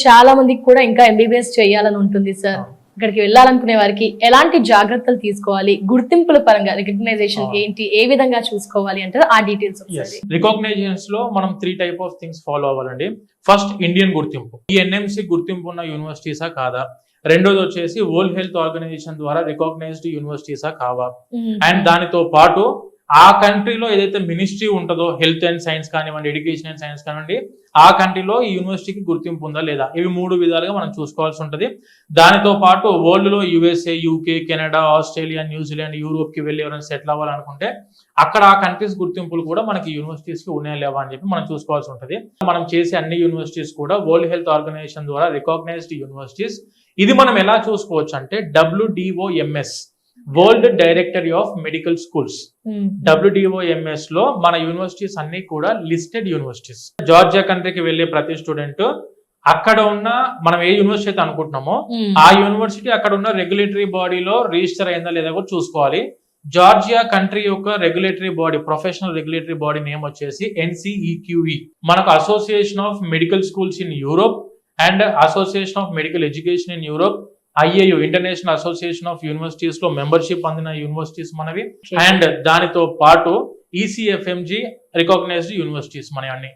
చాలా మందికి కూడా ఇంకా ఎంబీబీఎస్ చేయాలని ఉంటుంది సార్. ఇక్కడికి వెళ్ళాలనుకునే వారికి ఎలాంటి జాగ్రత్తలు తీసుకోవాలి, గుర్తింపుల పరంగా రికగ్నైజేషన్ ఏంటి, ఏ విధంగా చూసుకోవాలి అంటే ఆ డీటెయిల్స్. రికగ్నైజేషన్స్ లో మనం 3 టైప్ ఆఫ్ థింగ్స్ ఫాలో అవ్వాలండి. ఫస్ట్, ఇండియన్ గుర్తింపు. ఈ ఎన్ఎంసి గుర్తింపు ఉన్న యూనివర్సిటీసా కాదా. రెండోది వచ్చేసి వరల్డ్ హెల్త్ ఆర్గనైజేషన్ ద్వారా రికగ్నైజ్డ్ యూనివర్సిటీసా కావా. అండ్ దానితో పాటు ఆ కంట్రీలో ఏదైతే మినిస్ట్రీ ఉంటుందో, హెల్త్ అండ్ సైన్స్ కానివ్వండి, ఎడ్యుకేషన్ అండ్ సైన్స్ కానివ్వండి, ఆ కంట్రీలో ఈ యూనివర్సిటీకి గుర్తింపు ఉందా లేదా. ఇవి 3 విధాలుగా మనం చూసుకోవాల్సి ఉంటుంది. దానితో పాటు వరల్డ్ లో USA, UK, Canada, Australia, New Zealand, Europe కి వెళ్ళి ఎవరైనా సెటిల్ అవ్వాలనుకుంటే అక్కడ ఆ కంట్రీస్ గుర్తింపులు కూడా మనకి యూనివర్సిటీస్ కి ఉన్నాయా లేవా అని చెప్పి మనం చూసుకోవాల్సి ఉంటుంది. మనం చేసే అన్ని యూనివర్సిటీస్ కూడా వరల్డ్ హెల్త్ ఆర్గనైజేషన్ ద్వారా రికగ్నైజ్డ్ యూనివర్సిటీస్. ఇది మనం ఎలా చూసుకోవచ్చు అంటే WDOMS, world directory of medical schools. WDOMS లో మన యూనివర్సిటీస్ అన్ని కూడా లిస్టెడ్ యూనివర్సిటీస్. జార్జియా కంట్రీకి వెళ్ళే ప్రతి స్టూడెంట్ అక్కడ ఉన్న, మనం ఏ యూనివర్సిటీ అయితే అనుకుంటున్నామో ఆ యూనివర్సిటీ అక్కడ ఉన్న రెగ్యులేటరీ బాడీలో రిజిస్టర్ అయిందా లేదా కూడా చూసుకోవాలి. జార్జియా కంట్రీ యొక్క regulatory body, professional regulatory body name వచ్చేసి NCEQE. మనకు association of medical schools in Europe and association of medical education in Europe, IAU international association of universities లో మెంబర్షిప్ అందిన యూనివర్సిటీస్ మనవి. అండ్ దానితో పాటు ECFMG రికగ్నైజ్డ్ యూనివర్సిటీస్ మన అన్ని.